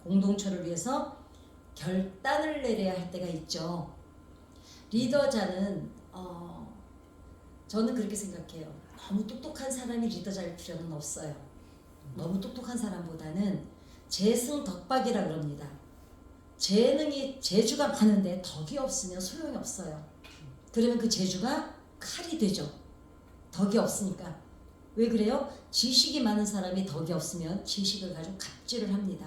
공동체를 위해서 결단을 내려야 할 때가 있죠. 리더자는 저는 그렇게 생각해요. 너무 똑똑한 사람이 리더자일 필요는 없어요. 너무 똑똑한 사람보다는 재승덕박이라 그럽니다. 재주가 많은데 덕이 없으면 소용이 없어요. 그러면 그 재주가 칼이 되죠. 덕이 없으니까. 왜 그래요? 지식이 많은 사람이 덕이 없으면 지식을 가지고 갑질을 합니다.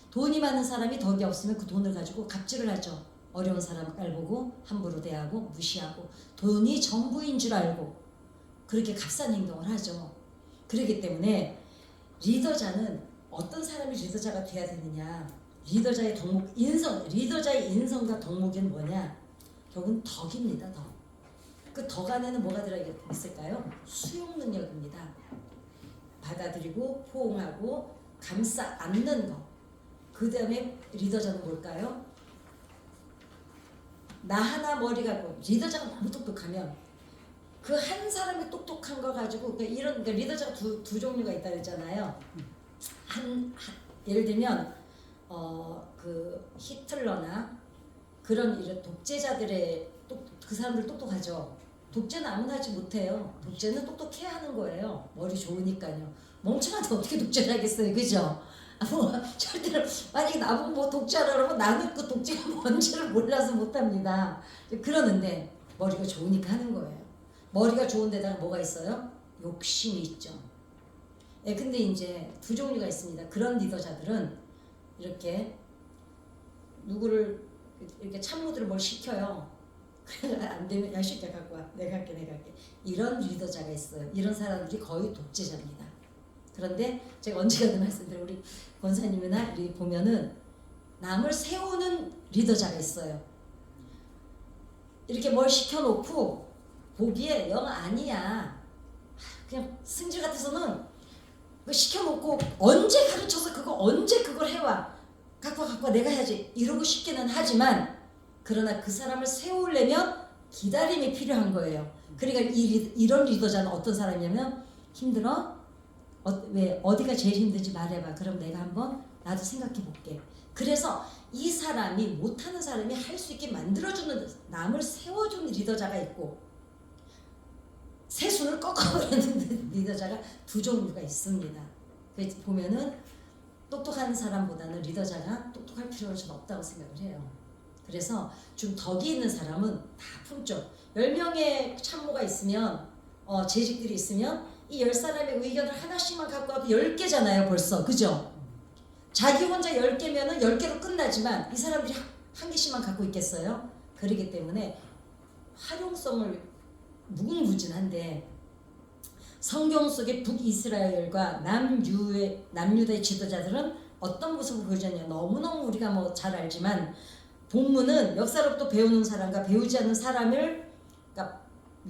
돈이 많은 사람이 덕이 없으면 그 돈을 가지고 갑질을 하죠. 어려운 사람 깔보고 함부로 대하고 무시하고 돈이 전부인 줄 알고 그렇게 값싼 행동을 하죠. 그렇기 때문에 리더자는 어떤 사람이 리더자가 돼야 되느냐, 리더자의 덕목, 리더자의 인성과 덕목은 뭐냐? 결국은 덕입니다. 덕. 그 덕 안에는 뭐가 들어있을까요? 수용 능력입니다. 받아들이고 포옹하고 감싸 안는 거. 그 다음에 리더자는 뭘까요? 나 하나 머리 갖고 리더자가 너무 똑똑하면 그 한 사람이 똑똑한 거 가지고 그러니까 리더자가 두 종류가 있다 그랬잖아요. 예를 들면 그 히틀러나 그런 이런 독재자들의 그 사람들 똑똑하죠. 독재는 아무나 하지 못해요. 독재는 똑똑해야 하는 거예요. 머리 좋으니까요. 멍청한테 어떻게 독재를 하겠어요, 그죠? 절대로 만약에 나보고 뭐 독재하라 그러면 나는 그 독재가 뭔지를 몰라서 못합니다. 그러는데 머리가 좋으니까 하는 거예요. 머리가 좋은 데다가 뭐가 있어요? 욕심이 있죠. 예, 근데 이제 두 종류가 있습니다. 그런 리더자들은 이렇게 누구를 이렇게 참모들을 뭘 시켜요. 안 되면 야 시켜 갖고 와. 내가 할게. 이런 리더자가 있어요. 이런 사람들이 거의 독재자입니다. 그런데 제가 언제가든 말씀드려 우리 권사님이나 우리 보면은 남을 세우는 리더자가 있어요. 이렇게 뭘 시켜놓고 보기에 영 아니야. 그냥 승질 같아서는 시켜놓고 언제 가르쳐서 언제 그걸 해와. 갖고 와 내가 해야지. 이러고 싶기는 하지만 그러나 그 사람을 세우려면 기다림이 필요한 거예요. 그러니까 이런 리더자는 어떤 사람이냐면 힘들어? 왜 어디가 제일 힘든지 말해봐. 그럼 내가 한번 나도 생각해 볼게. 그래서 이 사람이 못하는 사람이 할 수 있게 만들어주는 남을 세워주는 리더자가 있고 세수를 꺾어버리는 리더자가 두 종류가 있습니다. 그래서 보면은 똑똑한 사람보다는 리더자가 똑똑할 필요는 좀 없다고 생각을 해요. 그래서 좀 덕이 있는 사람은 다 품죠. 10명의 참모가 있으면 재직들이 있으면 이 10사람의 의견을 하나씩만 갖고 와도 10개잖아요 벌써. 그죠? 자기 혼자 10개면은 10개로 끝나지만 이 사람들이 한 개씩만 갖고 있겠어요? 그렇기 때문에 활용성을 무궁무진한데 성경 속의 북이스라엘과 남유다의 지도자들은 어떤 모습을 보여줬냐. 너무너무 우리가 뭐 잘 알지만 본문은 역사로부터 배우는 사람과 배우지 않는 사람을 그러니까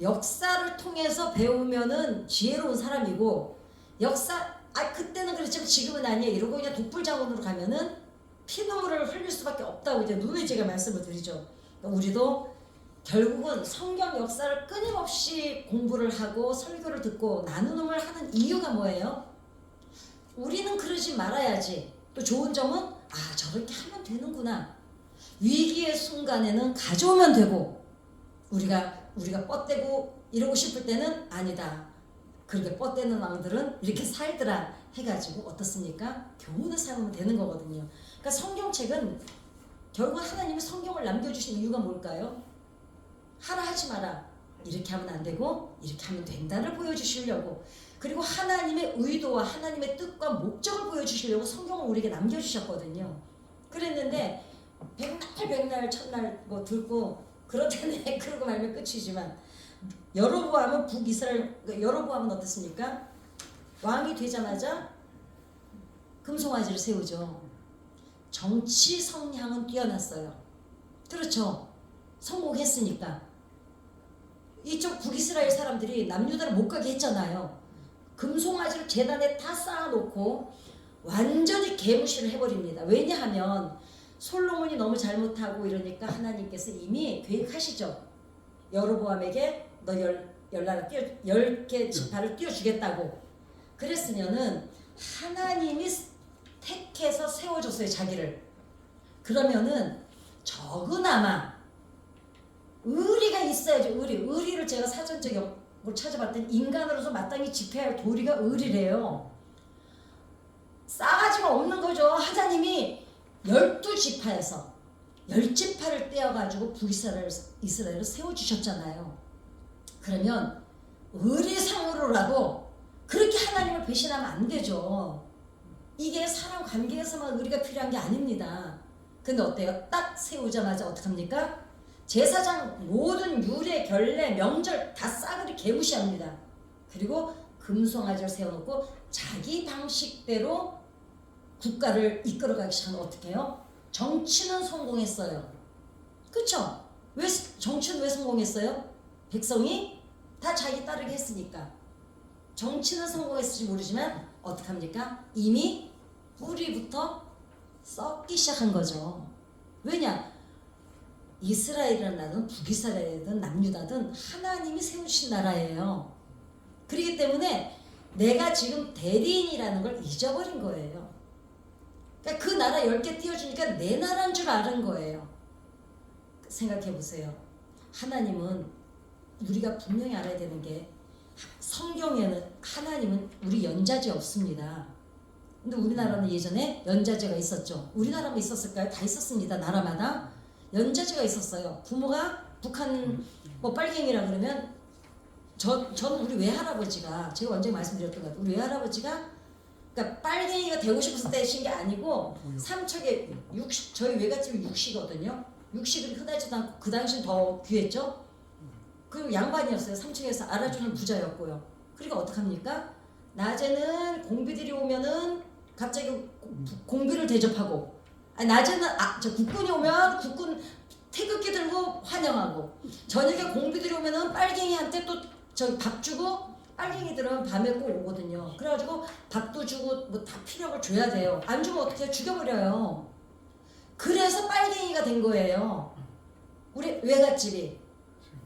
역사를 통해서 배우면은 지혜로운 사람이고 그때는 그랬지만 지금은 아니에요. 이러고 그냥 독불장군으로 가면은 피눈물을 흘릴 수밖에 없다고 이제 누누이 제가 말씀을 드리죠. 그러니까 우리도 결국은 성경 역사를 끊임없이 공부를 하고 설교를 듣고 나누음을 하는 이유가 뭐예요? 우리는 그러지 말아야지. 또 좋은 점은 저렇게 하면 되는구나. 위기의 순간에는 가져오면 되고 우리가 뻗대고 이러고 싶을 때는 아니다. 그렇게 뻗대는 왕들은 이렇게 살더라 해가지고 어떻습니까? 교훈을 삼으면 되는 거거든요. 그러니까 성경책은 결국 하나님이 성경을 남겨주신 이유가 뭘까요? 하라 하지 마라. 이렇게 하면 안 되고 이렇게 하면 된다를 보여주시려고. 그리고 하나님의 의도와 하나님의 뜻과 목적을 보여주시려고 성경을 우리에게 남겨주셨거든요. 그랬는데 백날 첫날 뭐 듣고 그렇다네 그러고 말면 끝이지만 여로보암은 여로보암은 어떻습니까? 왕이 되자마자 금송아지를 세우죠. 정치 성향은 뛰어났어요. 그렇죠. 성공했으니까. 이쪽 북이스라엘 사람들이 남유다를 못 가게 했잖아요. 금송아지를 제단에 다 쌓아놓고 완전히 개무시를 해버립니다. 왜냐하면 솔로몬이 너무 잘못하고 이러니까 하나님께서 이미 계획하시죠. 여로보암에게 너 10개 지파를 띄워주겠다고. 그랬으면은 하나님이 택해서 세워줬어요, 자기를. 그러면은 적으나마 의리가 있어야죠. 의리를 제가 사전적으로 찾아봤더니 인간으로서 마땅히 지켜야 할 도리가 의리래요. 싸가지가 없는 거죠. 하나님이 12지파에서 10지파를 떼어가지고 북이스라엘을 세워주셨잖아요. 그러면 의리상으로라도 그렇게 하나님을 배신하면 안 되죠. 이게 사람 관계에서만 의리가 필요한 게 아닙니다. 근데 어때요? 딱 세우자마자 어떡합니까? 제사장 모든 유래, 결례, 명절 다 싸그리 개무시합니다. 그리고 금송아지를 세워놓고 자기 방식대로 국가를 이끌어가기 시작하면 어떻게 해요? 정치는 성공했어요. 그쵸? 정치는 왜 성공했어요? 백성이 다 자기 따르게 했으니까. 정치는 성공했을지 모르지만 어떡합니까? 이미 뿌리부터 썩기 시작한 거죠. 왜냐? 이스라엘이라는 나라는 북이스라엘이든 남유다든 하나님이 세우신 나라예요. 그렇기 때문에 내가 지금 대리인이라는 걸 잊어버린 거예요. 그러니까 그 나라 10개 띄워주니까 내 나라인 줄 아는 거예요. 생각해 보세요. 하나님은 우리가 분명히 알아야 되는 게 성경에는 하나님은 우리 연좌제 없습니다. 근데 우리나라는 예전에 연좌제가 있었죠. 우리나라만 있었을까요? 다 있었습니다. 나라마다 연좌제가 있었어요. 부모가 북한 뭐 빨갱이라 그러면 저는 우리 외할아버지가 제가 원장님 말씀드렸던 것 같아요. 우리 외할아버지가 그러니까 빨갱이가 되고 싶어서 떼신 게 아니고 삼척에 저희 외갓집이 육시거든요. 육식이 흔하지도 않고 그 당시는 더 귀했죠. 그 양반이었어요. 삼척에서 알아주는 부자였고요. 그러니까 어떡합니까? 낮에는 공비들이 오면은 갑자기 공비를 대접하고, 낮에는 저 국군이 오면 국군 태극기 들고 환영하고, 저녁에 공비들이 오면은 빨갱이한테 또 저 밥 주고, 빨갱이들은 밤에 꼭 오거든요. 그래가지고 밥도 주고 뭐 다 필요를 줘야 돼요. 안 주면 어떻게 해요? 죽여버려요. 그래서 빨갱이가 된 거예요. 우리 외갓집이.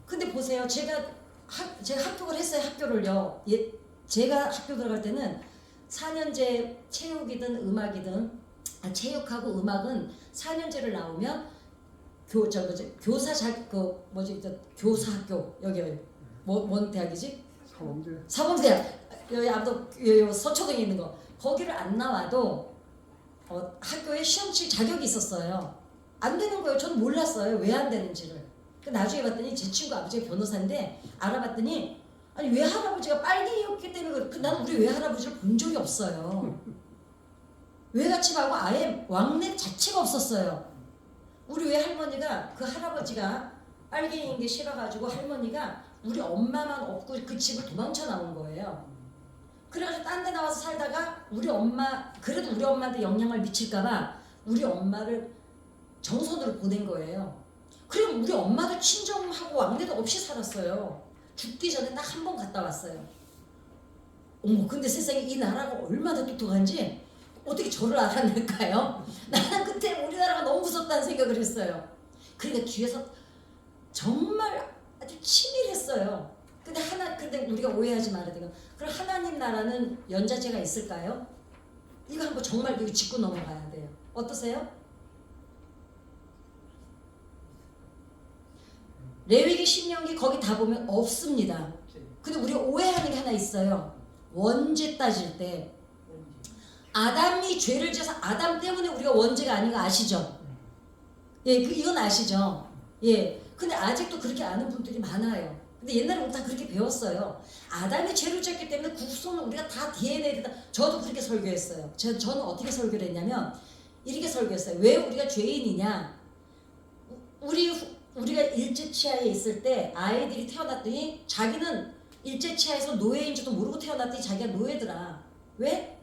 근데 보세요. 제가 합격을 했어요. 학교를요. 제가 학교 들어갈 때는 4년제 체육이든 음악이든 체육하고 음악은 4년제를 나오면 교사 교사 학교 여기 뭔 대학이지? 사범대학. 여기 아무도 서초동에 있는 거. 거기를 안 나와도 학교에 시험 칠 자격이 있었어요. 안 되는 거예요. 저는 몰랐어요. 왜 안 되는지를. 나중에 봤더니 제 친구 아버지가 변호사인데 알아봤더니 아니 외할아버지가 빨갱이였기 때문에 나는 우리 외할아버지를 본 적이 없어요. 외갓집하고 아예 왕래 자체가 없었어요. 우리 외할머니가 그 할아버지가 빨갱이인 게 싫어가지고 할머니가 우리 엄마만 없고 그 집을 도망쳐 나온 거예요. 그래가지고 딴 데 나와서 살다가 그래도 우리 엄마한테 영향을 미칠까봐 우리 엄마를 정선으로 보낸 거예요. 그리고 우리 엄마도 친정하고 왕래도 없이 살았어요. 죽기 전에 딱 한 번 갔다 왔어요. 어머, 근데 세상에 이 나라가 얼마나 똑똑한지 어떻게 저를 알아낼까요? 나는 그때 우리나라가 너무 무섭다는 생각을 했어요. 그러니까 뒤에서 정말 아주 치밀했어요. 근데 우리가 오해하지 말아야 돼요. 그럼 하나님 나라는 연좌제가 있을까요? 이거 한번 정말 이거 짚고 넘어가야 돼요. 어떠세요? 레위기, 신명기 거기 다 보면 없습니다. 근데 우리가 오해하는 게 하나 있어요. 원죄 따질 때 아담이 죄를 지어서 아담 때문에 우리가 원죄가 아닌 거 아시죠? 예, 이건 아시죠? 예. 근데 아직도 그렇게 아는 분들이 많아요. 근데 옛날에 우리 다 그렇게 배웠어요. 아담이 죄를 지었기 때문에 그 후손은 우리가 다 DNA를 저도 그렇게 설교했어요. 저는 어떻게 설교를 했냐면 이렇게 설교했어요. 왜 우리가 죄인이냐? 우리가 일제치하에 있을 때 아이들이 태어났더니 자기는 일제치하에서 노예인지도 모르고 태어났더니 자기가 노예더라. 왜?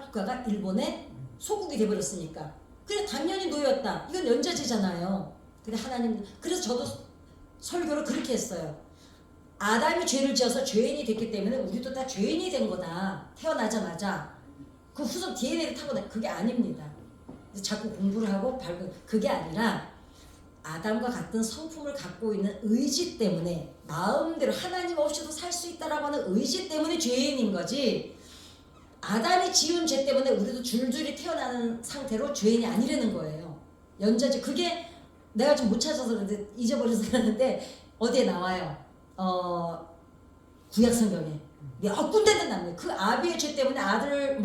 국가가 일본의 소국이 돼버렸으니까. 그래 당연히 노예였다. 이건 연좌제잖아요. 근데 그래서 저도 설교를 그렇게 했어요. 아담이 죄를 지어서 죄인이 됐기 때문에 우리도 다 죄인이 된 거다. 태어나자마자 그 후손 DNA를 타고난 그게 아닙니다. 자꾸 공부를 하고 그게 아니라 아담과 같은 성품을 갖고 있는 의지 때문에 마음대로 하나님 없이도 살 수 있다라고 하는 의지 때문에 죄인인 거지. 아담이 지은 죄 때문에 우리도 줄줄이 태어나는 상태로 죄인이 아니라는 거예요. 연좌죄. 그게 내가 좀 못 찾아서 그런데 잊어버려서 그러는데 어디에 나와요. 구약 성경에 몇 군데든 나와요. 그 아비의 죄 때문에 아들을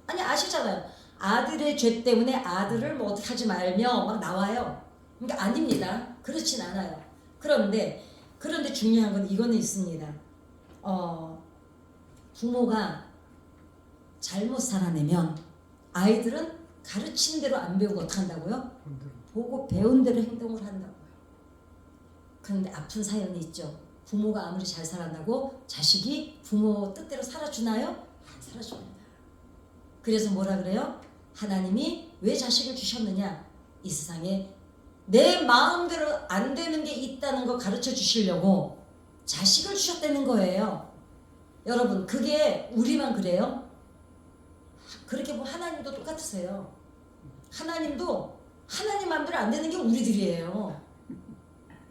아니 아시잖아요. 아들의 죄 때문에 아들을 어떻게 하지 말며 막 나와요. 그러니까 아닙니다. 그렇진 않아요. 그런데 중요한 건 이거는 있습니다. 부모가 잘못 살아내면 아이들은 가르친 대로 안 배우고 어떻게 한다고요? 보고 배운 대로 행동을 한다고요. 그런데 아픈 사연이 있죠. 부모가 아무리 잘 살아나고 자식이 부모 뜻대로 살아주나요? 안 살아줍니다. 그래서 뭐라 그래요? 하나님이 왜 자식을 주셨느냐? 이 세상에 내 마음대로 안 되는 게 있다는 거 가르쳐 주시려고 자식을 주셨다는 거예요. 여러분, 그게 우리만 그래요? 그렇게 보면 하나님도 똑같으세요. 하나님도 하나님 마음대로 안 되는 게 우리들이에요.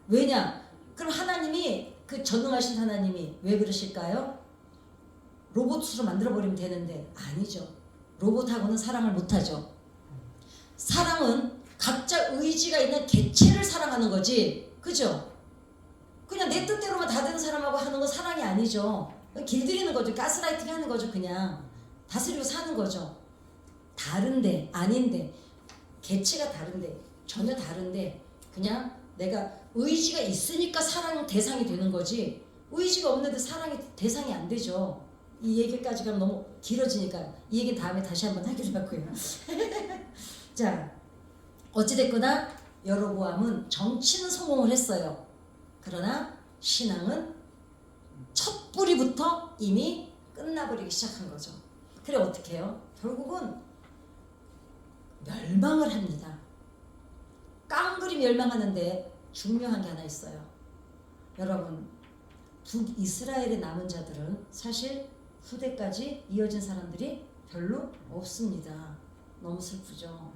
왜냐? 그럼 하나님이 그 전능하신 하나님이 왜 그러실까요? 로봇으로 만들어버리면 되는데 아니죠. 로봇하고는 사랑을 못하죠. 사랑은 각자 의지가 있는 개체를 사랑하는 거지. 그죠? 그냥 내 뜻대로만 다 되는 사람하고 하는 건 사랑이 아니죠. 길들이는 거죠. 가스라이팅 하는 거죠. 그냥 다스리고 사는 거죠. 다른데 아닌데 개체가 다른데 전혀 다른데 그냥 내가 의지가 있으니까 사랑 대상이 되는 거지 의지가 없는데 사랑이 대상이 안 되죠. 이 얘기까지 가면 너무 길어지니까 이 얘기 다음에 다시 한번 하기로 하고요. 자, 어찌됐거나 여로보암은 정치는 성공을 했어요. 그러나 신앙은 첫 뿌리부터 이미 끝나버리기 시작한 거죠. 그래 어떻게 해요? 결국은 멸망을 합니다. 깡그리 멸망하는데 중요한 게 하나 있어요. 여러분, 북이스라엘의 남은 자들은 사실 후대까지 이어진 사람들이 별로 없습니다. 너무 슬프죠.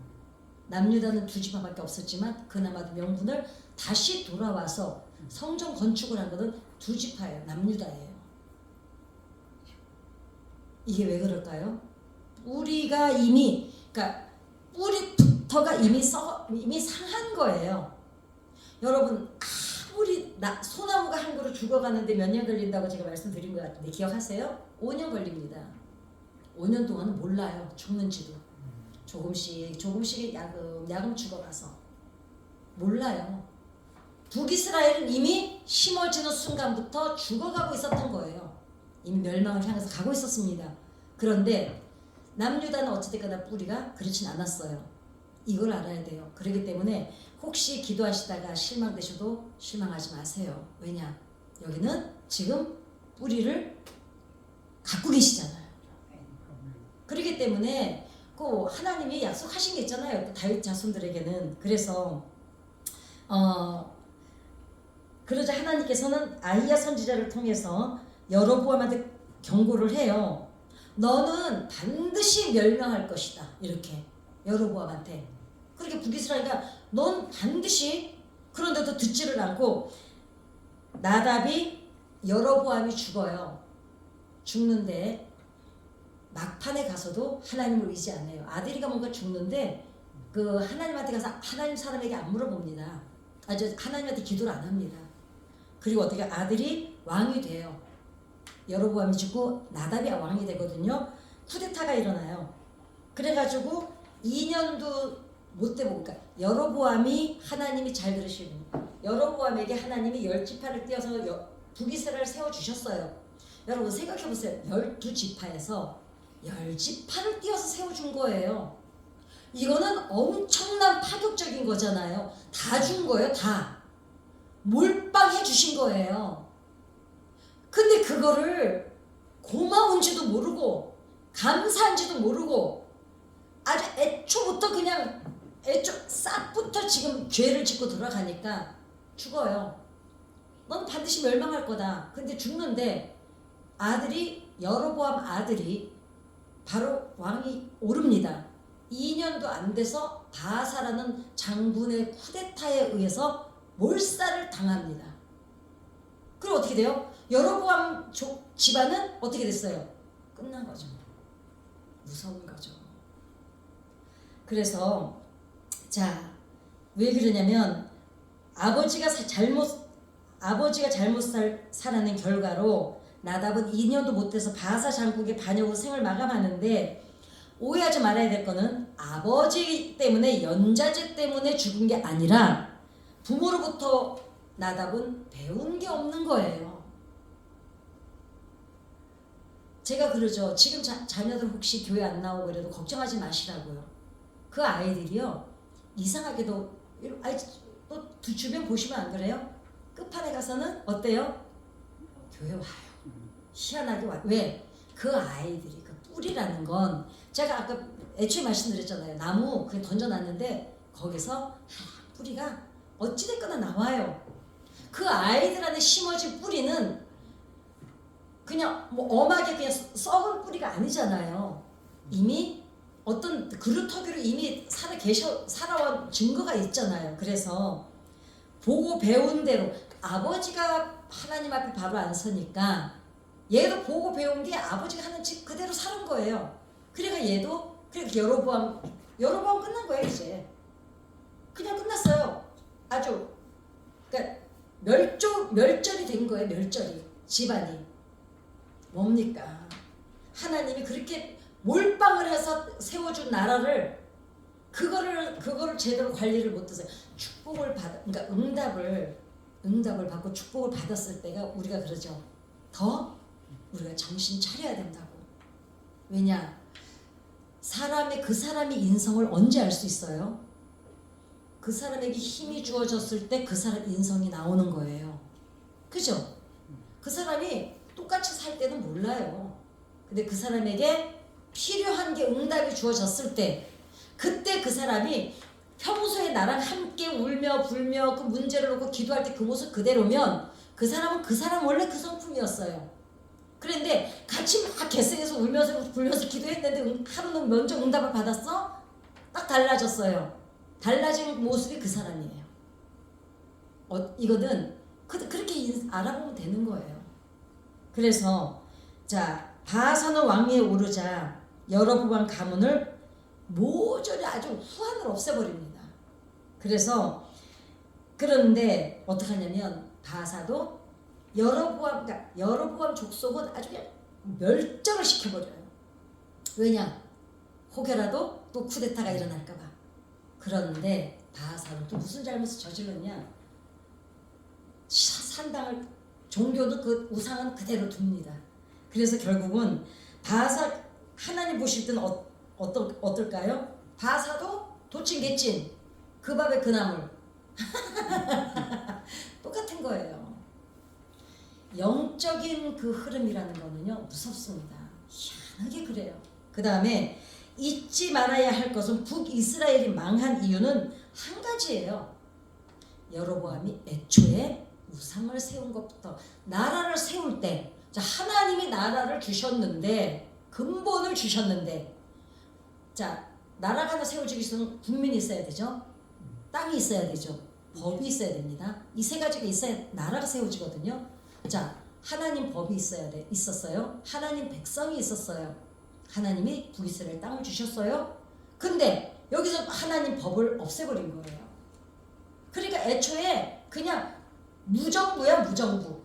남유다는 두 지파밖에 없었지만 그나마도 명분을 다시 돌아와서 성전 건축을 한 것은 두 지파예요. 남유다예요. 이게 왜 그럴까요? 뿌리가 이미 그러니까 뿌리부터가 이미 상한 거예요. 여러분 아무리 소나무가 한 그루 죽어가는데 몇 년 걸린다고 제가 말씀드린 것 같은데 기억하세요? 5년 걸립니다. 5년 동안은 몰라요. 죽는지도. 조금씩 야금 죽어가서 몰라요. 북이스라엘은 이미 심어지는 순간부터 죽어가고 있었던 거예요. 이미 멸망을 향해서 가고 있었습니다. 그런데 남유다는 어찌됐거나 뿌리가 그렇진 않았어요. 이걸 알아야 돼요. 그렇기 때문에 혹시 기도하시다가 실망되셔도 실망하지 마세요. 왜냐? 여기는 지금 뿌리를 갖고 계시잖아요. 그렇기 때문에 그 하나님이 약속하신 게 있잖아요. 다윗 자손들에게는. 그래서 그러자 하나님께서는 아히야 선지자를 통해서 여로보암한테 경고를 해요. 너는 반드시 멸망할 것이다. 이렇게 여로보암한테. 그렇게 북이스라엘이가 넌 반드시 그런데도 듣지를 않고 나답이 여로보암이 죽어요. 죽는데 막판에 가서도 하나님을 의지 안 해요. 아들이가 뭔가 죽는데 그 하나님한테 가서 하나님 사람에게 안 물어봅니다. 하나님한테 기도를 안 합니다. 그리고 어떻게 아들이 왕이 돼요. 여로보암이 죽고 나답이 왕이 되거든요. 쿠데타가 일어나요. 그래가지고 2년도 못 돼보고 그러니까 여로보암이 하나님이 잘 들으시고 여로보암에게 하나님이 10지파를 띄어서 북이스라엘을 세워주셨어요. 여러분 생각해보세요. 12지파에서 10지파를 띄어서 세워준 거예요. 이거는 엄청난 파격적인 거잖아요. 다 준 거예요. 다. 몰빵해 주신 거예요. 근데 그거를 고마운지도 모르고 감사한지도 모르고 아주 애초부터 그냥 싹부터 지금 죄를 짓고 돌아가니까 죽어요. 넌 반드시 멸망할 거다. 근데 죽는데 여로보암 아들이 바로 왕이 오릅니다. 2년도 안 돼서 바사라는 장군의 쿠데타에 의해서 몰살을 당합니다. 그럼 어떻게 돼요? 여로보암 집안은 어떻게 됐어요? 끝난 거죠. 무서운 거죠. 그래서 자, 왜 그러냐면 아버지가 잘못 살아낸 결과로 나답은 2년도 못 돼서 바사 장국의 반역으로 생을 마감하는데, 오해하지 말아야 될 거는 아버지 때문에, 연자제 때문에 죽은 게 아니라 부모로부터 나답은 배운 게 없는 거예요. 제가 그러죠. 지금 자녀들 혹시 교회 안 나오고 그래도 걱정하지 마시라고요. 그 아이들이요, 이상하게도 또 주변 보시면 안 그래요? 끝판에 가서는 어때요? 교회 와요. 희한하게 와요. 왜? 그 아이들이, 그 뿌리라는 건, 제가 아까 애초에 말씀드렸잖아요. 나무 그냥 던져놨는데 거기서 뿌리가 어찌됐거나 나와요. 그 아이들 안에 심어진 뿌리는 그냥 뭐 엄하게 그냥 썩은 뿌리가 아니잖아요. 이미 어떤 그루터기로 이미 살아온 증거가 있잖아요. 그래서 보고 배운 대로, 아버지가 하나님 앞에 바로 안 서니까 얘도 보고 배운 게 아버지가 하는 짓 그대로 사는 거예요. 그러니까 얘도, 그러니까 여로보암 끝난 거예요. 이제 그냥 끝났어요. 아주 그러니까 멸절이 된 거예요. 멸절이, 집안이. 뭡니까? 하나님이 그렇게 몰빵을 해서 세워준 나라를, 그거를 제대로 관리를 못해서 축복을 그러니까 응답을 받고 축복을 받았을 때가 우리가 그러죠. 더 우리가 정신 차려야 된다고. 왜냐? 그 사람의 인성을 언제 알 수 있어요? 그 사람에게 힘이 주어졌을 때 그 사람 인성이 나오는 거예요. 그죠? 그 사람이 똑같이 살 때는 몰라요. 근데 그 사람에게 필요한 게 응답이 주어졌을 때, 그때 그 사람이 평소에 나랑 함께 울며 불며 그 문제를 놓고 기도할 때 그 모습 그대로면 그 사람은 원래 그 성품이었어요. 그런데 같이 막 객석에서 울면서 불면서 기도했는데 하루는 먼저 응답을 받았어? 딱 달라졌어요. 달라진 모습이 그 사람이에요. 이거는 그렇게 알아보면 되는 거예요. 그래서 자, 바사는 왕위에 오르자 여로보암 가문을 모조리 아주 후한을 없애버립니다. 그런데 어떻게 하냐면 바사도 여로보암 족속은 아주 그냥 멸절을 시켜버려요. 왜냐? 혹여라도 또 쿠데타가 일어날까봐. 그런데 바사는 또 무슨 잘못을 저질렀냐? 산당을, 종교도 그 우상은 그대로 둡니다. 그래서 결국은 하나님 보실 때는 어떨까요? 바사도 도찐개찐, 그 밥에 그 나물. 똑같은 거예요. 영적인 그 흐름이라는 거는요, 무섭습니다. 희한하게 그래요. 그 다음에 잊지 말아야 할 것은 북이스라엘이 망한 이유는 한 가지예요. 여로보암이 애초에 우상을 세운 것부터, 나라를 세울 때, 자, 하나님이 나라를 주셨는데, 근본을 주셨는데, 자, 나라가 하나 세워지기 위해서는 국민이 있어야 되죠. 땅이 있어야 되죠. 법이 있어야 됩니다. 이 세 가지가 있어야 나라가 세워지거든요. 자, 하나님 법이 있었어요. 하나님 백성이 있었어요. 하나님이 북이스라엘 땅을 주셨어요. 근데 여기서 하나님 법을 없애버린 거예요. 그러니까 애초에 그냥 무정부야, 무정부.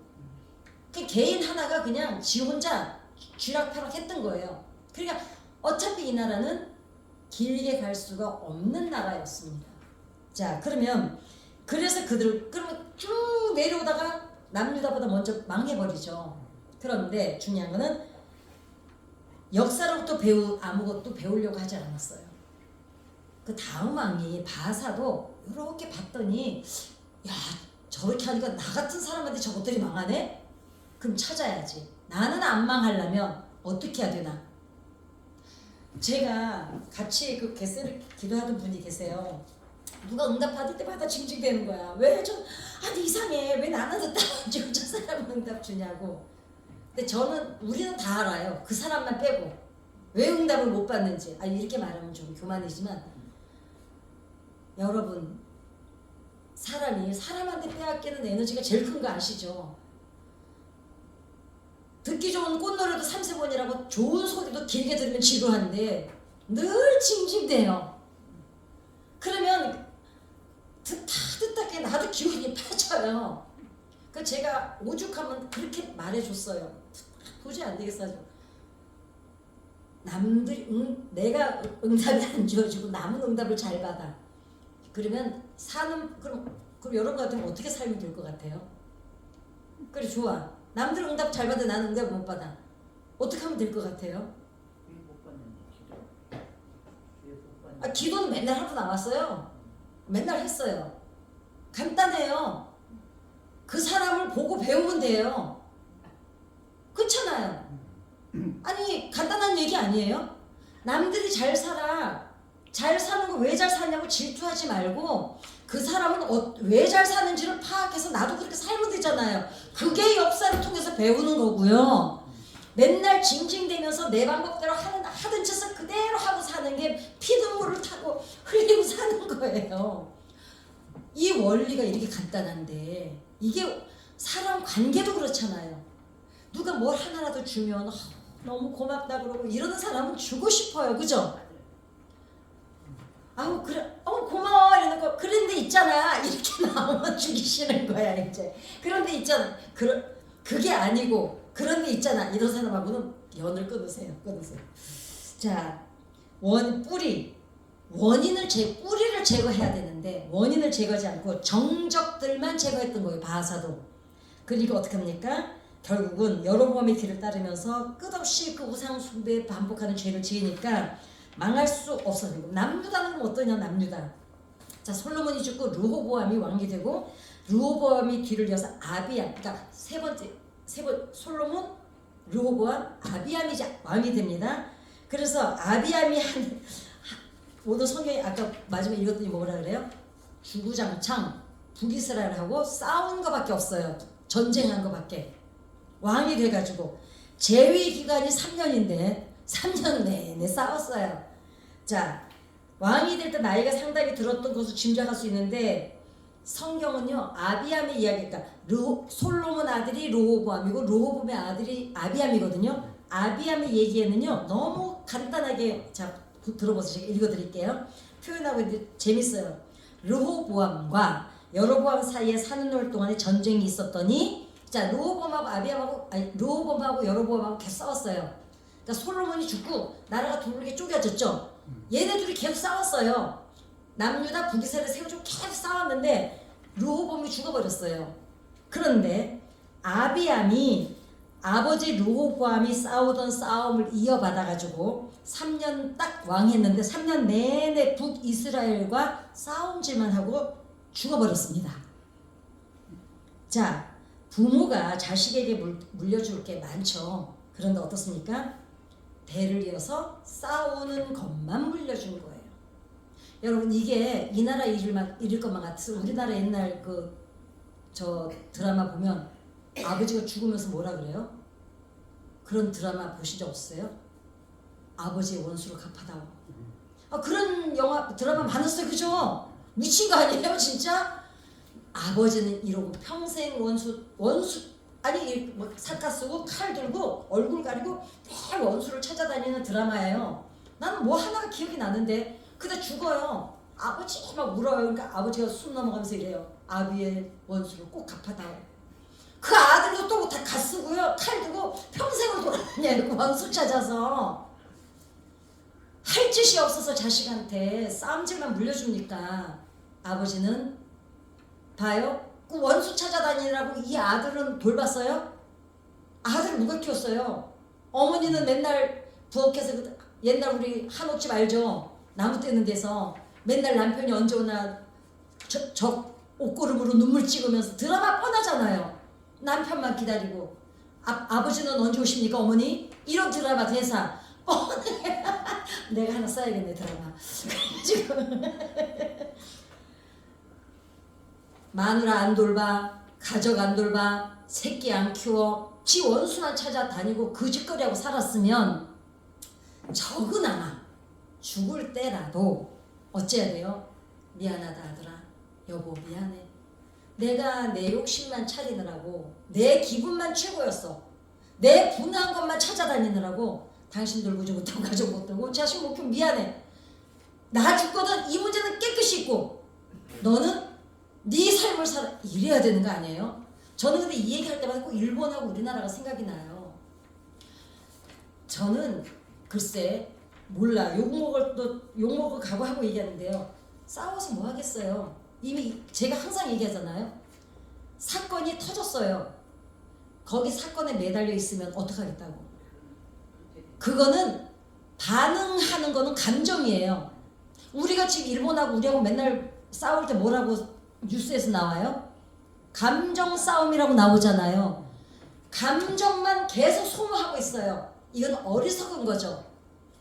그 개인 하나가 그냥 지 혼자 쥐락펴락 했던 거예요. 그러니까 어차피 이 나라는 길게 갈 수가 없는 나라였습니다. 자, 그래서 그러면 쭉 내려오다가 남유다보다 먼저 망해버리죠. 그런데 중요한 거는 역사로부터 아무것도 배우려고 하지 않았어요. 그 다음 왕이 바사도 이렇게 봤더니, 야, 저렇게 하니까 나 같은 사람한테 저것들이 망하네? 그럼 찾아야지. 나는 안 망하려면 어떻게 해야 되나? 제가 같이 그 겟세를 기도하던 분이 계세요. 누가 응답 받을 때마다 징징대는 거야. 아니 이상해. 왜 나는 응답 안 주고 저 사람은 응답 주냐고. 근데 우리는 다 알아요. 그 사람만 빼고. 왜 응답을 못 받는지. 이렇게 말하면 좀 교만이지만, 여러분, 사람이 사람한테 빼앗기는 에너지가 제일 큰 거 아시죠? 듣기 좋은 꽃노래도 3세번이라고 좋은 소리도 길게 들으면 지루한데 늘 징징대요. 그러면 듣다 나도 기운이 빠져요. 그 제가 오죽하면 그렇게 말해줬어요. 도저히 안 되겠어. 남들이 내가 응답이 안 주어지고 남은 응답을 잘 받아. 그러면 그럼 여러분 같으면 어떻게 살면 될 것 같아요? 그래 좋아. 남들 응답 잘 받아 나는 응답 못 받아. 어떻게 하면 될 것 같아요? 기도는 맨날 하고 나왔어요. 맨날 했어요. 간단해요. 그 사람을 보고 배우면 돼요. 그렇잖아요. 아니 간단한 얘기 아니에요? 남들이 잘 살아. 잘 사는 거 왜 잘 사냐고 질투하지 말고 그 사람은 왜 잘 사는지를 파악해서 나도 그렇게 살면 되잖아요. 그게 역사를 통해서 배우는 거고요. 맨날 징징대면서 내 방법대로 하던 짓을 그대로 하고 사는 게 피눈물을 타고 흘리고 사는 거예요. 이 원리가 이렇게 간단한데 이게 사람 관계도 그렇잖아요. 누가 뭘 하나라도 주면 너무 고맙다 그러고 이러는 사람은 주고 싶어요. 그죠? 아우 그래 고마워 이러는 거 그런데 있잖아 이렇게 나오면 주기 싫은 거야 이제. 그런데 있잖아 그게 아니고 그런데 있잖아 이런 사람하고는 연을 끊으세요. 자 뿌리를 제거해야 되는데 원인을 제거하지 않고 정적들만 제거했던 거예요. 바하사도. 그러니까 어떻게 합니까? 결국은 여로보암의 길을 따르면서 끝없이 그 우상 숭배에 반복하는 죄를 지으니까 망할 수 없어지고. 남유다는 어떠냐? 남유다. 자 솔로몬이 죽고 르호보암이 왕이 되고 르호보암이 뒤를 이어서 아비암. 그러니까 세 번 솔로몬, 르호보암, 아비암이 왕이 됩니다. 그래서 아비암이 오늘 성경이 아까 마지막에 읽었더니 뭐라 그래요? 주구장창 북이스라엘하고 싸운 거밖에 없어요. 전쟁한 거밖에. 왕이 돼가지고 재위 기간이 3년인데 3년 내내 싸웠어요. 자 왕이 될 때 나이가 상당히 들었던 것으로 짐작할 수 있는데 성경은요 아비암의 이야기니까 솔로몬 아들이 르호보암이고 르호보암의 아들이 아비암이거든요. 아비암의 얘기에는요 너무 간단하게 자 들어보세요. 제가 읽어드릴게요. 표현하고 있는데 재밌어요. 르호보암과 여로보암 사이에 4년 동안의 전쟁이 있었더니 자 르호보암하고 여로보암하고 계속 싸웠어요. 그러니까 솔로몬이 죽고 나라가 둘게 쪼개졌죠. 얘네들이 계속 싸웠어요. 남유다 북이스라엘 세워주고 계속 싸웠는데 르호보암이 죽어버렸어요. 그런데 아비암이 아버지 르호보암이 싸우던 싸움을 이어받아가지고 3년 딱 왕했는데 3년 내내 북이스라엘과 싸움질만 하고 죽어버렸습니다. 자 부모가 자식에게 물려줄 게 많죠. 그런데 어떻습니까? 대를 이어서 싸우는 것만 물려준 거예요. 여러분 이게 이 나라 일일 것만 같아서 우리나라 옛날 저 드라마 보면 아버지가 죽으면서 뭐라 그래요? 그런 드라마 보신 적 없어요? 아버지의 원수를 갚아다오. 그런 드라마 많았어요. 그죠? 미친 거 아니에요 진짜? 아버지는 이러고 평생 원수 아니 사카 쓰고 칼 들고 얼굴 가리고 매 원수를 찾아다니는 드라마예요. 나는 뭐 하나가 기억이 나는데 그다 죽어요. 아버지 막 울어요. 그러니까 아버지가 숨 넘어가면서 이래요. 아비의 원수를 꼭 갚아다오. 그 아들도 또 다 갓쓰고요. 칼 들고 평생을 돌아다녀요. 원수 찾아서. 할 짓이 없어서 자식한테 싸움질만 물려줍니까? 아버지는 봐요. 그 원수 찾아다니라고 이 아들은 돌봤어요? 아들 누가 키웠어요? 어머니는 맨날 부엌에서 옛날 우리 한옥집 알죠? 나무 떼는 데서 맨날 남편이 언제 오나 저 옷고름으로 눈물 찍으면서 드라마 뻔하잖아요. 남편만 기다리고 아버지는 언제 오십니까 어머니? 이런 드라마 대사. 내가 하나 써야겠네 드라마. 지금 마누라 안 돌봐, 가족 안 돌봐, 새끼 안 키워, 지 원수만 찾아다니고 그 짓거리하고 살았으면 적으나마 죽을 때라도 어째야 돼요? 미안하다 아들아, 여보 미안해. 내가 내 욕심만 차리느라고 내 기분만 최고였어. 내 분한 것만 찾아다니느라고 당신 돌보지 못하고 가족 못 돌고 자식 못 키우고 미안해. 나 죽거든 이 문제는 깨끗이 있고 너는 네 삶을 살아. 이래야 되는 거 아니에요? 저는 근데 이 얘기할 때마다 꼭 일본하고 우리나라가 생각이 나요. 저는 글쎄 몰라 욕먹을 각오하고 얘기하는데요. 싸워서 뭐 하겠어요. 이미 제가 항상 얘기하잖아요. 사건이 터졌어요. 거기 사건에 매달려 있으면 어떡하겠다고. 그거는 반응하는 거는 감정이에요. 우리가 지금 일본하고 우리하고 맨날 싸울 때 뭐라고 뉴스에서 나와요? 감정 싸움이라고 나오잖아요. 감정만 계속 소모하고 있어요. 이건 어리석은 거죠.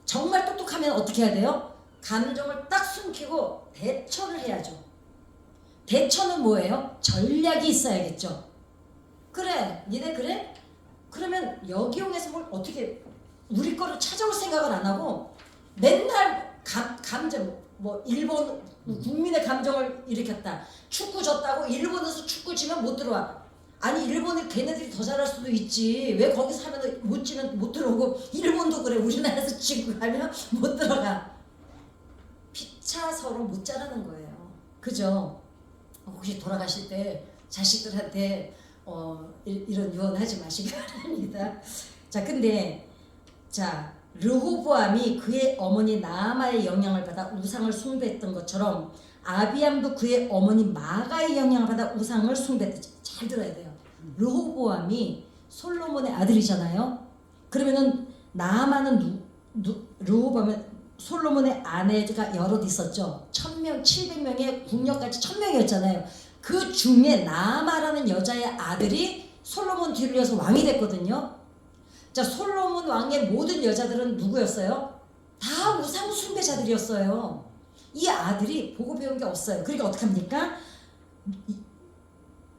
정말 똑똑하면 어떻게 해야 돼요? 감정을 딱 숨기고 대처를 해야죠. 대처는 뭐예요? 전략이 있어야겠죠. 그래, 니네 그래? 그러면 여기용해서 뭘 어떻게 우리 거를 찾아올 생각을 안 하고 맨날 감정 뭐 일본 국민의 감정을 일으켰다. 축구 졌다고 일본에서 축구 지면 못 들어와. 아니 일본이 걔네들이 더 잘할 수도 있지. 왜 거기서 하면 못 지면 못 들어오고 일본도 그래. 우리나라에서 지고 가면 못 들어가. 피차 서로 못 자라는 거예요. 그죠? 혹시 돌아가실 때 자식들한테 이런 유언하지 마시기 바랍니다. 자, 근데 자 르호보암이 그의 어머니 나아마의 영향을 받아 우상을 숭배했던 것처럼 아비암도 그의 어머니 마가의 영향을 받아 우상을 숭배했다. 잘 들어야 돼요. 르호보암이 솔로몬의 아들이잖아요. 그러면은 나아마는 르호보암은 솔로몬의 아내가 여럿 있었죠. 1000명, 700명의 국력까지 1000명이었잖아요. 그 중에 나아마라는 여자의 아들이 솔로몬 뒤를 이어서 왕이 됐거든요. 자, 솔로몬 왕의 모든 여자들은 누구였어요? 다 우상 숭배자들이었어요. 이 아들이 보고 배운 게 없어요. 그러니까 어떡합니까?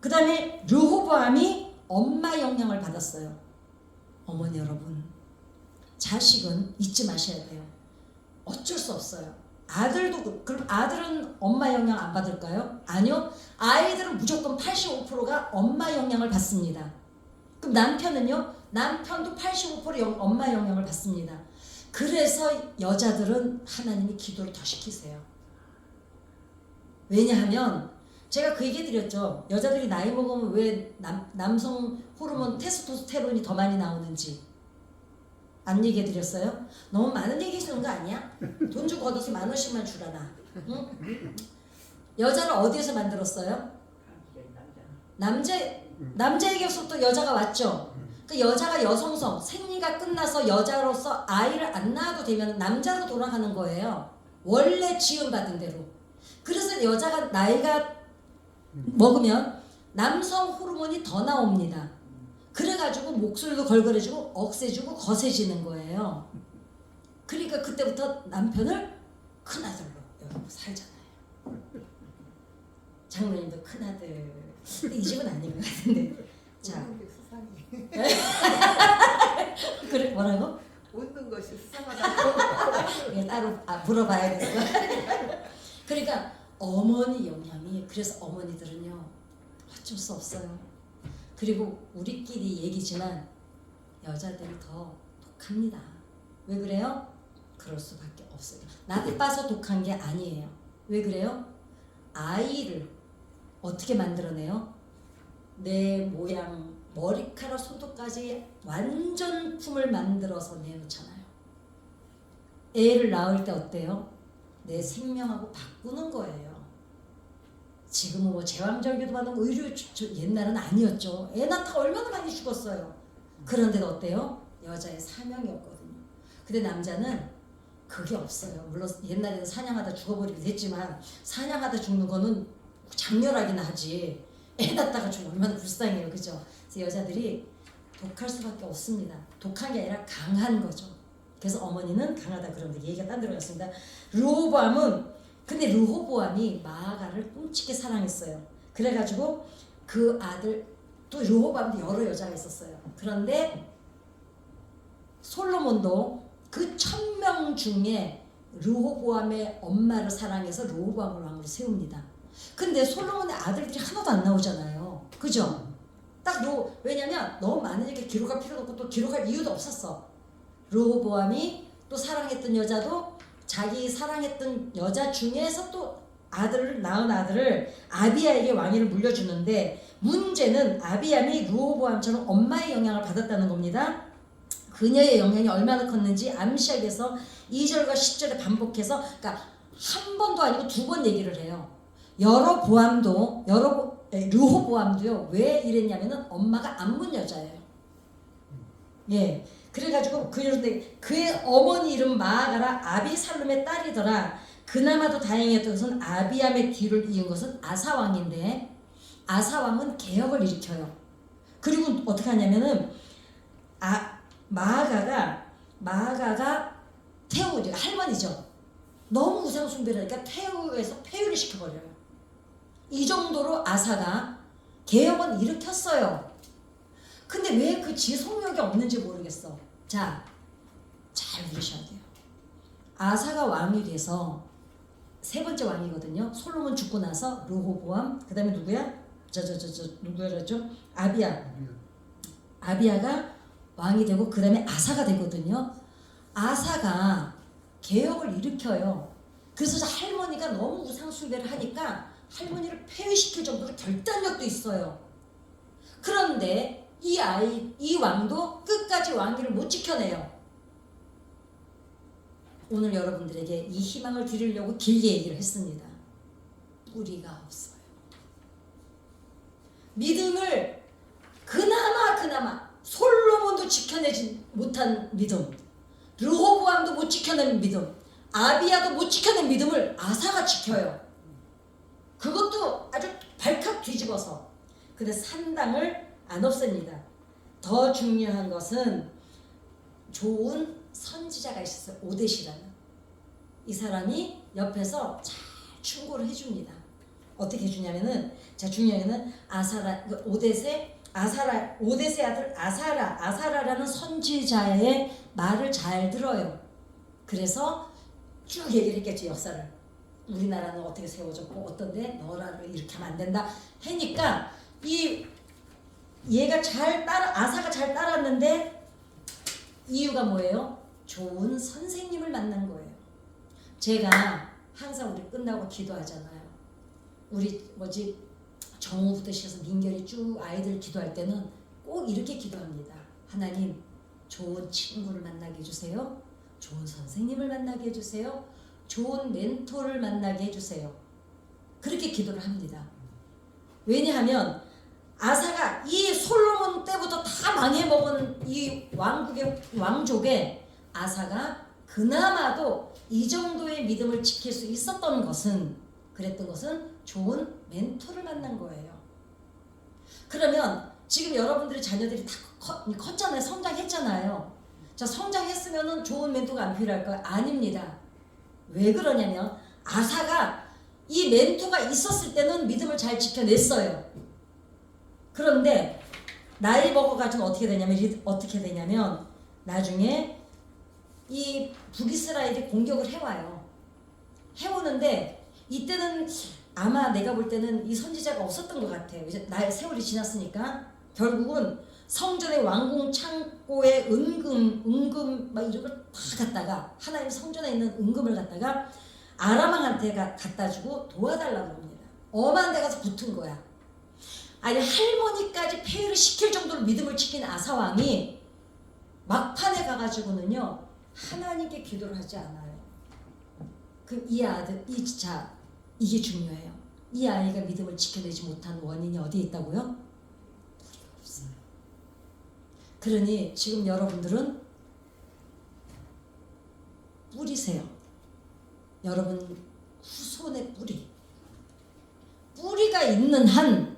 그 다음에 르호보암이 엄마 영향을 받았어요. 어머니 여러분, 자식은 잊지 마셔야 돼요. 어쩔 수 없어요. 아들도 그럼 아들은 엄마 영향 안 받을까요? 아니요. 아이들은 무조건 85%가 엄마 영향을 받습니다. 그럼 남편은요? 남편도 85% 엄마 영향을 받습니다. 그래서 여자들은 하나님이 기도를 더 시키세요. 왜냐하면 제가 그 얘기 드렸죠. 여자들이 나이 먹으면 왜 남성 호르몬 테스토스테론이 더 많이 나오는지 안 얘기해 드렸어요? 너무 많은 얘기 해주는 거 아니야? 돈 주고 얻어서 10,000원씩만 주라나. 응? 여자를 어디에서 만들었어요? 남자에게서부터 여자가 왔죠. 그 여자가 여성성, 생리가 끝나서 여자로서 아이를 안 낳아도 되면 남자로 돌아가는 거예요. 원래 지음받은 대로. 그래서 여자가 나이가 먹으면 남성 호르몬이 더 나옵니다. 그래가지고 목소리도 걸걸해지고 억세지고 거세지는 거예요. 그러니까 그때부터 남편을 큰아들로 여러분 살잖아요. 장로님도 큰아들. 근데 이 집은 아닌 것 같은데. 자. 그래 뭐라고? 웃는 것이 수상하다고. 이게 따로 물어봐야겠어. 그러니까 어머니 영향이 그래서 어머니들은요 어쩔 수 없어요. 그리고 우리끼리 얘기지만 여자들이 더 독합니다. 왜 그래요? 그럴 수밖에 없어요. 나빠서 독한 게 아니에요. 왜 그래요? 아이를 어떻게 만들어내요? 내 모양 머리카락 손톱까지 완전 품을 만들어서 내놓잖아요. 애를 낳을 때 어때요? 내 생명하고 바꾸는 거예요. 지금은 뭐 제왕절개도 받는 의료 옛날은 아니었죠. 애 낳다 얼마나 많이 죽었어요. 그런데도 어때요? 여자의 사명이었거든요. 근데 남자는 그게 없어요. 물론 옛날에는 사냥하다 죽어버리기도 했지만 사냥하다 죽는 거는 장렬하긴 하지. 애 낳다가 죽으면 얼마나 불쌍해요. 그죠? 그래서 여자들이 독할 수밖에 없습니다. 독한 게 아니라 강한 거죠. 그래서 어머니는 강하다 그런데 얘기가 딴 데로 갔습니다. 근데 르호보암이 마아가를 끔찍히 사랑했어요. 그래가지고 그 아들 또 르호보암도 여러 여자가 있었어요. 그런데 솔로몬도 그 1000명 중에 르호보암의 엄마를 사랑해서 르호보암을 왕으로 세웁니다. 근데 솔로몬의 아들들이 하나도 안 나오잖아요. 그죠? 딱 왜냐면 너무 많으니까 기록할 필요도 없고 또 기록할 이유도 없었어. 르호보암이 또 사랑했던 여자도 자기 사랑했던 여자 중에서 또 낳은 아들을 아비야에게 왕위를 물려주는데, 문제는 아비암이 르호보암처럼 엄마의 영향을 받았다는 겁니다. 그녀의 영향이 얼마나 컸는지 암시학에서 2절과 10절에 반복해서, 그러니까 한 번도 아니고 2번 얘기를 해요. 르호보암도요. 왜 이랬냐면은 엄마가 안문 여자예요. 예. 그래가지고 그의 어머니 이름 마아가라 아비살롬의 딸이더라. 그나마도 다행이었던 것은 아비암의 뒤를 이은 것은 아사왕인데, 아사왕은 개혁을 일으켜요. 그리고 어떻게 하냐면은 마아가가 태우 할머니죠. 너무 우상 숭배를 하니까 태우에서 폐위를 시켜버려요. 이 정도로 아사가 개혁은 일으켰어요. 근데 왜 그 지속력이 없는지 모르겠어. 자, 잘 들으셔야 돼요. 아사가 왕이 돼서 세 번째 왕이거든요. 솔로몬 죽고 나서 르호보암, 그 다음에 누구야? 누구였죠? 아비야가 왕이 되고 그 다음에 아사가 되거든요. 아사가 개혁을 일으켜요. 그래서 할머니가 너무 우상숭배를 하니까 할머니를 폐위시킬 정도로 결단력도 있어요. 그런데 이 왕도 끝까지 왕위를 못 지켜내요. 오늘 여러분들에게 이 희망을 드리려고 길게 얘기를 했습니다. 뿌리가 없어요. 믿음을 그나마 솔로몬도 지켜내지 못한 믿음, 르호보암도 못 지켜낸 믿음, 아비야도 못 지켜낸 믿음을 아사가 지켜요. 그것도 아주 발칵 뒤집어서. 근데 산당을 안 없앱니다. 더 중요한 것은 좋은 선지자가 있었어요. 오뎃이라는. 이 사람이 옆에서 잘 충고를 해줍니다. 어떻게 해주냐면은, 자, 중요한 거는 오뎃의 아들 아사라라는 선지자의 말을 잘 들어요. 그래서 쭉 얘기를 했겠죠, 역사를. 우리나라는 어떻게 세워졌고 어떤데 너라를 이렇게 하면 안 된다 하니까 아사가 잘 따랐는데, 이유가 뭐예요? 좋은 선생님을 만난 거예요. 제가 항상 우리 끝나고 기도하잖아요. 우리 정오부터 시작해서 민결이 쭉 아이들 기도할 때는 꼭 이렇게 기도합니다. 하나님, 좋은 친구를 만나게 해주세요. 좋은 선생님을 만나게 해주세요. 좋은 멘토를 만나게 해주세요. 그렇게 기도를 합니다. 왜냐하면 아사가 이 솔로몬 때부터 다 망해먹은 이 왕족에 아사가 그나마도 이 정도의 믿음을 지킬 수 있었던 것은, 그랬던 것은 좋은 멘토를 만난 거예요. 그러면 지금 여러분들의 자녀들이 다 컸잖아요. 성장했잖아요. 자, 성장했으면 좋은 멘토가 안 필요할까요? 아닙니다. 왜 그러냐면 아사가 이 멘토가 있었을 때는 믿음을 잘 지켜냈어요. 그런데 나이 먹어가지고 어떻게 되냐면 나중에 이 북이스라엘이 공격을 해오는데 이때는 아마 내가 볼 때는 이 선지자가 없었던 것 같아요. 이제 세월이 지났으니까 결국은 성전의 왕궁 창고에 은금 막 이런 걸 다 갖다가, 하나님 성전에 있는 은금을 갖다가 아람왕한테 갖다 주고 도와달라고 합니다. 엄한 데 가서 붙은 거야. 아니, 할머니까지 폐위를 시킬 정도로 믿음을 지킨 아사왕이 막판에 가가지고는요 하나님께 기도를 하지 않아요. 그럼 이게 중요해요. 이 아이가 믿음을 지켜내지 못한 원인이 어디에 있다고요? 뿌리가 없어요. 그러니 지금 여러분들은 뿌리세요. 여러분 후손의 뿌리가 있는 한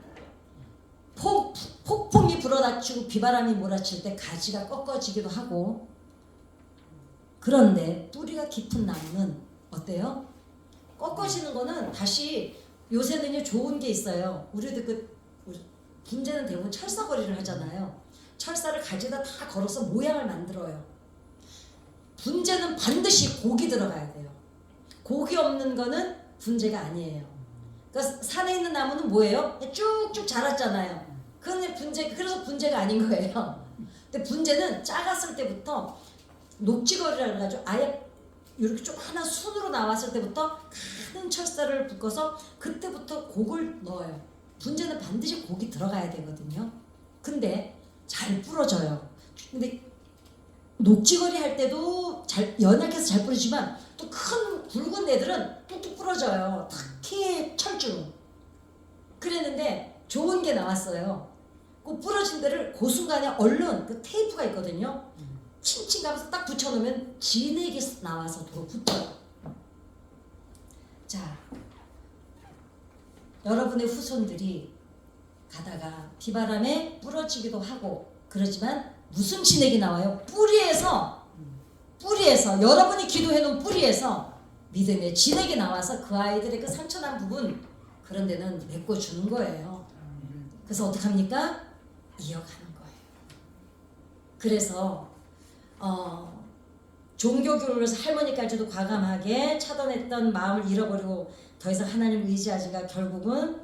폭풍이 불어닥치고 비바람이 몰아칠 때 가지가 꺾어지기도 하고, 그런데 뿌리가 깊은 나무는 어때요? 꺾어지는 거는 다시, 요새는요 좋은 게 있어요. 우리도 분재는 대부분 철사거리를 하잖아요. 철사를 가지에다 다 걸어서 모양을 만들어요. 분재는 반드시 곡이 들어가야 돼요. 곡이 없는 거는 분재가 아니에요. 그러니까 산에 있는 나무는 뭐예요? 쭉쭉 자랐잖아요. 근데 그래서 분재가 아닌 거예요. 근데 분재는 작았을 때부터 녹지거리라 가지고 아예 이렇게 좀 하나 순으로 나왔을 때부터 가는 철사를 붓고서 그때부터 곡을 넣어요. 분재는 반드시 곡이 들어가야 되거든요. 근데 잘 부러져요. 근데 녹지거리 할 때도 연약해서 잘 부러지만 또 큰 굵은 애들은 뚝뚝 부러져요. 특히 철중. 그랬는데 좋은 게 나왔어요. 그 부러진 데를 그 순간에 얼른 그 테이프가 있거든요. 칭칭 가면서 딱 붙여놓으면 진하게 나와서 도로 붙어요. 자, 여러분의 후손들이 가다가 비바람에 부러지기도 하고 그러지만 무슨 진액이 나와요? 뿌리에서 여러분이 기도해놓은 뿌리에서 믿음의 진액이 나와서 그 아이들의 그 상처난 부분 그런 데는 메꿔주는 거예요. 그래서 어떻게 합니까? 이어가는 거예요. 그래서 종교교육에서 할머니까지도 과감하게 차단했던 마음을 잃어버리고 더 이상 하나님을 의지하지가 결국은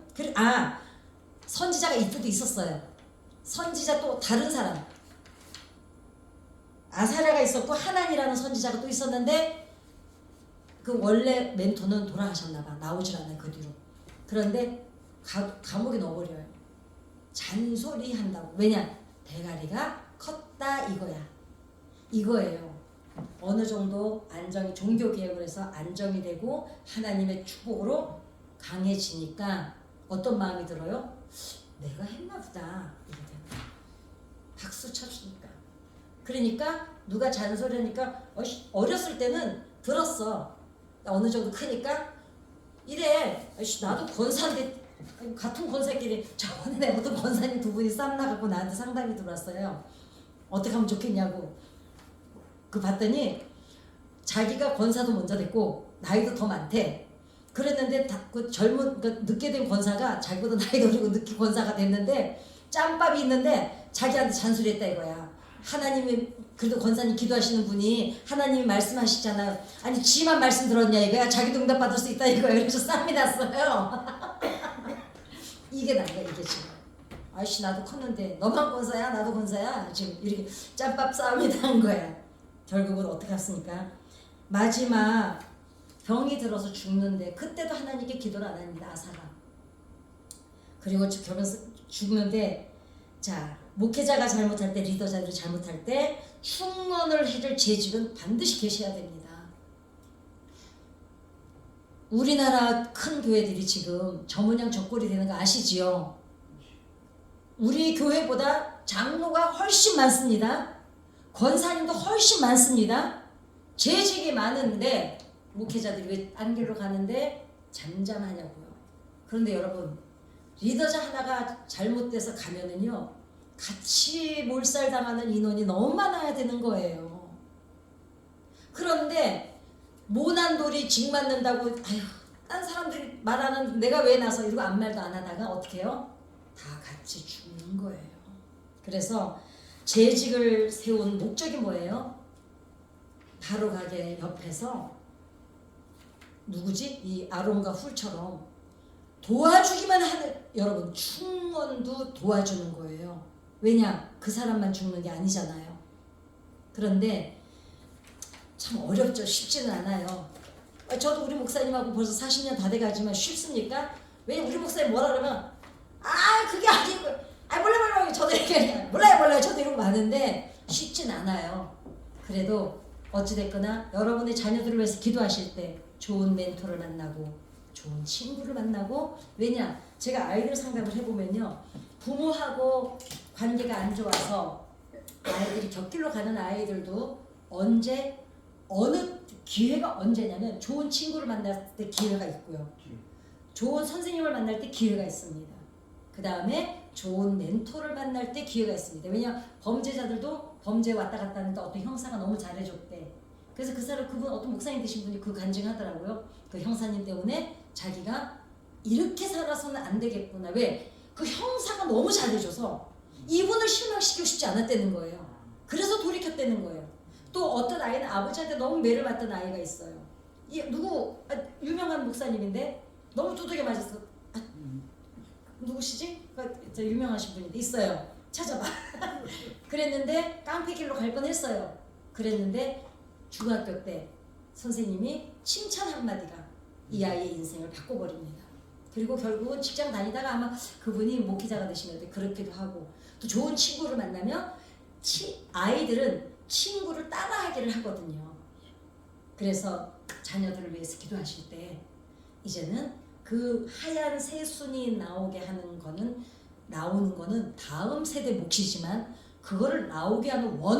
선지자가 이때도 있었어요. 선지자 또 다른 사람 아사랴가 있었고 하난이라는 선지자가 또 있었는데 그 원래 멘토는 돌아가셨나봐. 나오질 않는 그 뒤로. 그런데 감옥에 넣어버려요. 잔소리한다고. 왜냐? 대가리가 컸다 이거예요. 어느 정도 안정이 종교개혁을 해서 안정이 되고 하나님의 축복으로 강해지니까 어떤 마음이 들어요? 내가 했나 보다. 이게 돼요. 박수 쳐주니까. 그러니까 누가 잔소리하니까 어렸을 때는 들었어. 어느 정도 크니까 이래. 나도 권사인데 같은 권사끼리 저번에 어떤 권사님 두 분이 쌈 나갖고 나한테 상담이 들어왔어요. 어떻게 하면 좋겠냐고. 그 봤더니 자기가 권사도 먼저 됐고 나이도 더 많대. 그랬는데 그 젊은 그 늦게 된 권사가 자기보다 나이 어리고 늦게 권사가 됐는데 짬밥이 있는데 자기한테 잔소리했다 이거야. 하나님이 그래도 권사님 기도하시는 분이 하나님이 말씀하시잖아요. 아니 지만 말씀 들었냐 이거야. 자기도 응답 받을 수 있다 이거야. 그래서 쌈이 났어요. 이게 난 거야 이게 지금. 아이씨 나도 컸는데 너만 권사야 나도 권사야. 지금 이렇게 짬밥 싸움이 난 거야. 결국은 어떻게 했습니까? 마지막 병이 들어서 죽는데 그때도 하나님께 기도를 안 합니다. 아사가. 그리고 죽는데 자 목회자가 잘못할 때 리더자들이 잘못할 때 충원을 해줄 재직은 반드시 계셔야 됩니다. 우리나라 큰 교회들이 지금 저 모양 저 꼴이 되는 거 아시지요? 우리 교회보다 장로가 훨씬 많습니다. 권사님도 훨씬 많습니다. 재직이 많은데 목회자들이 왜 안길로 가는데 잠잠하냐고요. 그런데 여러분 리더자 하나가 잘못돼서 가면은요 같이 몰살당하는 인원이 너무 많아야 되는 거예요. 그런데 모난 돌이 징 맞는다고 딴 사람들이 말하는 내가 왜 나서 이러고 아무 말도 안 하다가 어떻게 해요? 다 같이 죽는 거예요. 그래서 재직을 세운 목적이 뭐예요? 바로 가게 옆에서 누구지? 이 아론과 훌처럼 도와주기만 하는 여러분 충원도 도와주는 거예요. 왜냐? 그 사람만 죽는 게 아니잖아요. 그런데 참 어렵죠. 쉽지는 않아요. 저도 우리 목사님하고 벌써 40년 다 돼가지만 쉽습니까? 왜 우리 목사님 뭐라 그러면 그게 아니고 몰라 저도 이렇게 몰라요 저도 이런 거 많은데 쉽진 않아요. 그래도 어찌됐거나 여러분의 자녀들을 위해서 기도하실 때 좋은 멘토를 만나고 좋은 친구를 만나고 왜냐? 제가 아이들 상담을 해보면요 부모하고 관계가 안 좋아서 아이들이 곁길로 가는 아이들도 언제 어느 기회가 언제냐면 좋은 친구를 만날 때 기회가 있고요. 좋은 선생님을 만날 때 기회가 있습니다. 그 다음에 좋은 멘토를 만날 때 기회가 있습니다. 왜냐 범죄자들도 범죄 왔다 갔다 하는데 어떤 형사가 너무 잘해줬대. 그래서 그분 어떤 목사님 되신 분이 그 간증하더라고요. 그 형사님 때문에 자기가 이렇게 살아서는 안 되겠구나. 왜? 그 형사가 너무 잘해줘서 이분을 실망시키고 싶지 않았다는 거예요. 그래서 돌이켰다는 거예요. 또 어떤 아이는 아버지한테 너무 매를 맞던 아이가 있어요. 유명한 목사님인데 너무 두들겨 맞았어. 누구시지? 저 유명하신 분인데 있어요. 찾아봐. 그랬는데 깡패길로 갈 뻔했어요. 그랬는데 중학교 때 선생님이 칭찬 한마디가 이 아이의 인생을 바꿔버립니다. 그리고 결국은 직장 다니다가 아마 그분이 목회자가 되시는데 그렇기도 하고 또 좋은 친구를 만나면 아이들은 친구를 따라하기를 하거든요. 그래서 자녀들을 위해서 기도하실 때 이제는 그 하얀 새순이 나오는 거는 다음 세대 몫이지만 그거를 나오게 하는 원